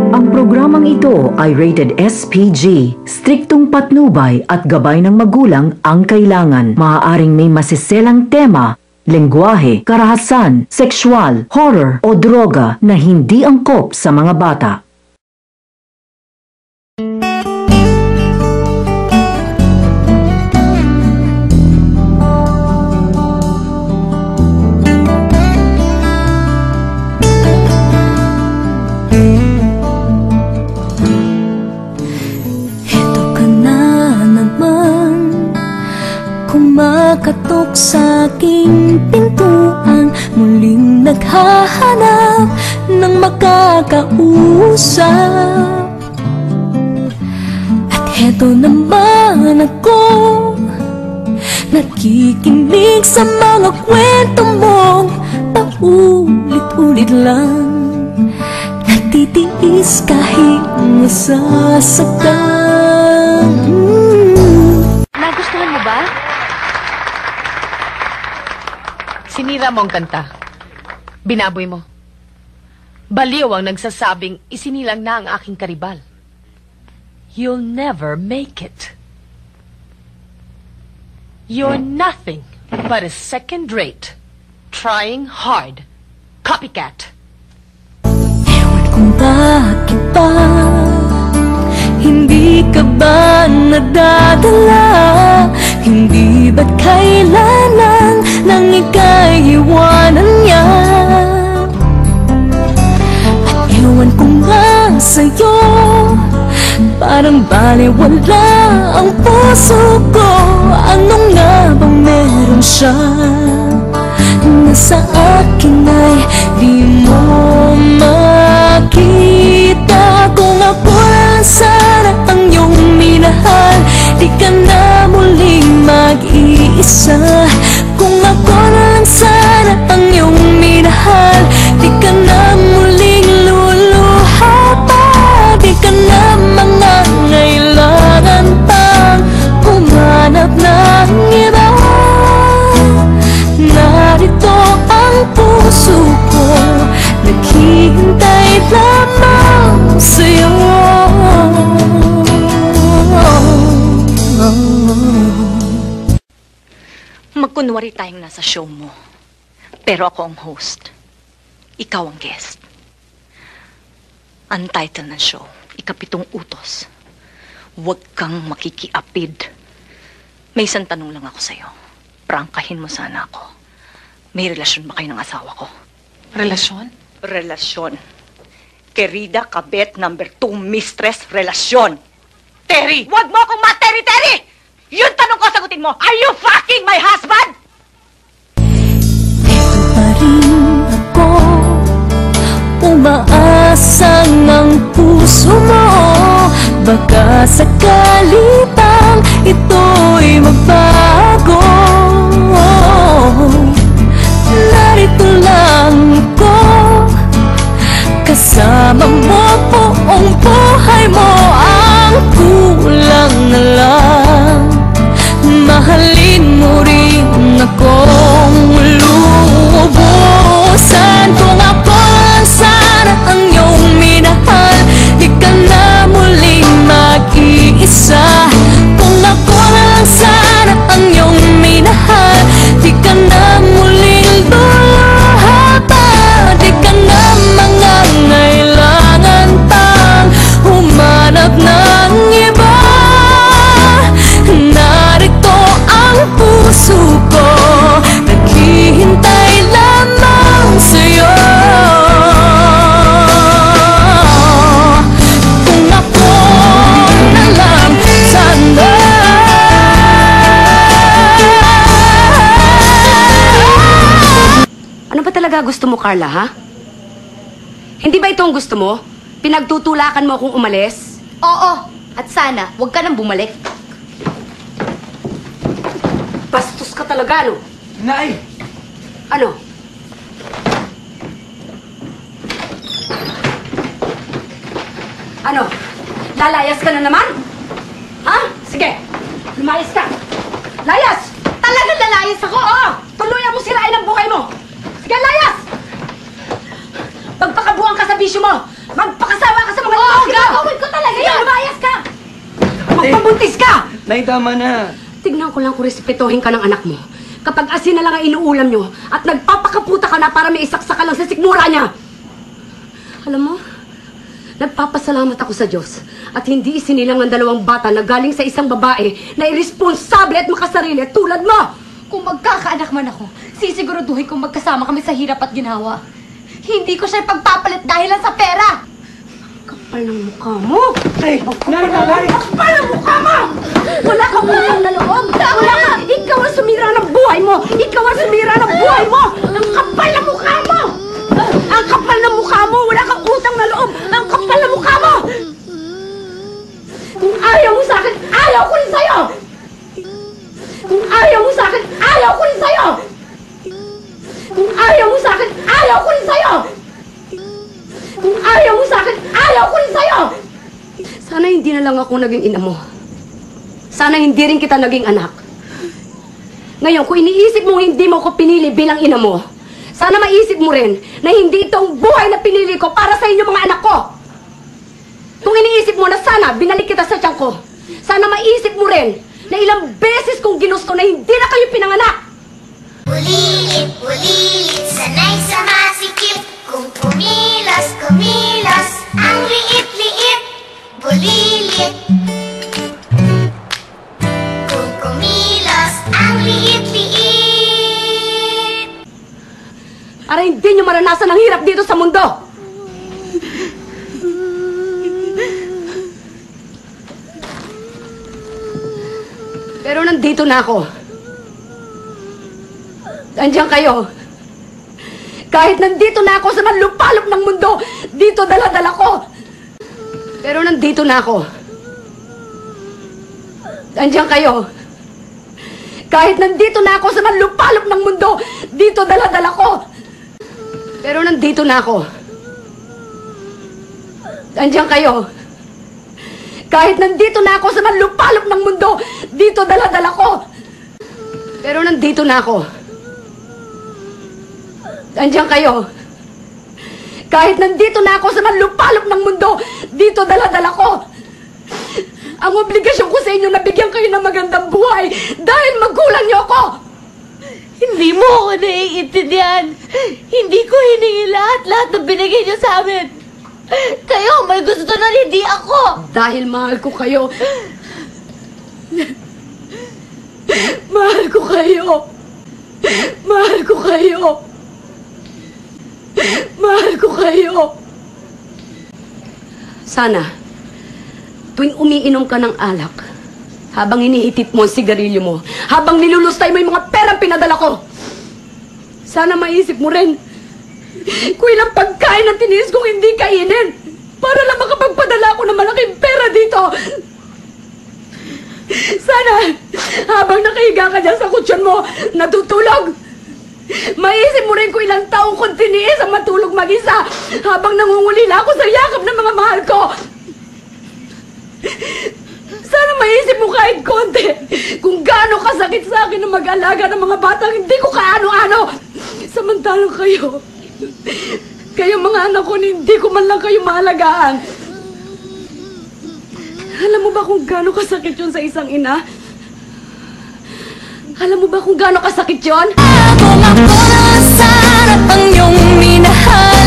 Ang programang ito ay rated SPG. Striktong patnubay at gabay ng magulang ang kailangan. Maaaring may masiselang tema, lengguwahe, karahasan, sexual, horror o droga na hindi angkop sa mga bata. Kumakatok sa aking pintuan, muling naghahanap ng makakausap. At heto naman ako, nakikinig sa mga kwento mo. Paulit-ulit lang, nagtitiis kahit nasasaktan. Nagustuhan mo ba? Sinira mo ang kanta. Binaboy mo. Baliw ang nagsasabing isinilang na ang aking karibal. You'll never make it. You're nothing but a second-rate, trying hard, copycat. Ewan kung bakit ba hindi ka ba nadadala? Hindi ba't kailangan nang ika'y iwanan niya? At ewan ko nga sa'yo, parang baliwala ang puso ko. Ano nga bang meron siya na sa akin ay di mo makita? Kung ako lang sana ang iyong minahal, di ka na muling mag-iisa. Kung ako lang sana ang iyong minahal, di ka na muling luluha pa. Di ka na mangangailangan pang humanap ng iba. Narito ang puso ko, naghihintay lamang sa'yo. Magkunwari tayong nasa show mo, pero ako ang host. Ikaw ang guest. Ang title ng show, Ikapitong Utos. Huwag kang makikiapid. May isang tanong lang ako sa'yo. Prangkahin mo sana ako. May relasyon ba kayo ng asawa ko? Relasyon? Relasyon. Querida kabet number 2 mistress, relasyon. Terry! Huwag mo akong ma-Terry! Yun tanong ko, sagutin mo! Are you fucking my husband? Ito pa rin ako, umaasang ang puso mo. Baka sakali pang ito'y magbago. Narito lang ako, kasama mo buong buhay mo. Ang kulang na lang, mahalin mo rin akong lubusan. Kung ako lang sana ang iyong minahal, di ka na muling mag-iisa. Kung ako lang sana ang iyong minahal, di ka na muling luluha pa. Di ka na mangangailangan pang humanap ng iba. Narito ang puso ko, naghihintay lamang sa'yo. Kung ako na lang sana. Ano ba talaga gusto mo, Carla, ha? Hindi ba ito ang gusto mo? Pinagtutulakan mo akong umalis? Oo, at sana huwag ka nang bumalik. Bastos ka talaga, no? Nay! Ano? Ano? Lalayas ka na naman? Ha? Sige, lumayas ka. Layas! Talagang lalayas ako! Oo! Tuluyan mo sirain ang buhay mo! Sige, layas! Pagpakabuhan ka sa bisyo mo! Magpakasawa ka sa mga Oo, gagawin ko talaga yan! Lumayas ka! Magpabuntis ka! Nay, tama na. Tignan ko lang kung respetuhin ka ng anak mo. Kapag asin na lang ang inuulam nyo at nagpapakaputa ka na para may isaksa ka lang sa sikmura niya. Alam mo, nagpapasalamat ako sa Diyos at hindi isinilang ang dalawang bata na galing sa isang babae na irresponsable at makasarili tulad mo. Kung magkakaanak man ako, sisiguraduhin kong magkasama kami sa hirap at ginawa. Hindi ko siya pagpapalit dahil lang sa pera! Kapal ng mukha mo! Nay, Nay! Kapal ng mukha mo! Wala kang utang na loob! Wala ka! Ikaw ang sumira ng buhay mo! Ikaw ang sumira ng buhay mo! Ang kapal ng mukha mo! Ang kapal ng mukha mo! Wala kang utang na loob! Ang kapal ng mukha mo! Kung ayaw mo sa akin, ayaw ko rin sa'yo! Kung ayaw mo sa akin, ayaw ko rin sa'yo! Kung ayaw mo sa akin, ayaw ko rin sa'yo! Kung ayaw mo sa akin, ayaw ko rin sa'yo! Sana hindi na lang ako naging ina mo. Sana hindi rin kita naging anak. Ngayon, kung iniisip mo hindi mo ko pinili bilang ina mo, sana maisip mo rin na hindi itong buhay na pinili ko para sa inyo mga anak ko. Kung iniisip mo na sana binalik kita sa tiyan ko, sana maisip mo rin na ilang beses kong ginusto na hindi na kayo pinanganak. Ulilit, ulilit, sanay sa masikip. Kung kumilos, kumilos, ang liit-liit. Bulilit. Kung kumilos, ang liit-liit. Para hindi nyo maranasan ang hirap dito sa mundo. Pero nandito na ako. Andiyan kayo. Kahit nandito na ako sa manlupalop ng mundo, dito dala-dala ko. Pero nandito na ako. Andiyan kayo. Kahit nandito na ako sa manlupalop ng mundo, dito dala-dala ko. Pero nandito na ako. Andiyan kayo. Kahit nandito na ako sa manlupalop ng mundo, dito dala-dala ko. Pero nandito na ako. Andiyan kayo. Kahit nandito na ako sa manlupalop ng mundo, dito dala-dala ko. Ang obligasyon ko sa inyo na bigyan kayo ng magandang buhay dahil magulang niyo ako. Hindi mo ako naiintindihan. Hindi ko hiningi lahat ng binigay niyo sa amin. Kayo may gusto na hindi ako. Dahil mahal ko kayo. Mahal ko kayo. Mahal ko kayo. Mahal ko kayo. Sana, tuwing umiinom ka ng alak, habang inihitit mo ang sigarilyo mo, habang nilulustay mo yung mga perang pinadala ko, sana maisip mo rin kung ilang pagkain ang tiniis kong hindi kainin para lang makapagpadala ako ng malaking pera dito. Sana, habang nakahiga ka dyan sa kutsyon mo, natutulog, maisip mo rin kung ilang taong kong tiniis ang matulog mag-isa habang nangungulila ako sa yakap ng mga mahal ko. Sana maisip mo kahit konti kung gaano kasakit sa akin na mag-alaga ng mga batang hindi ko kaano-ano. Samantalang kayo mga anak ko, hindi ko man lang kayo maalagaan. Alam mo ba kung gaano kasakit yun sa isang ina? Alam mo ba kung gaano kasakit yun? Kung ako na sana ang iyong minahal,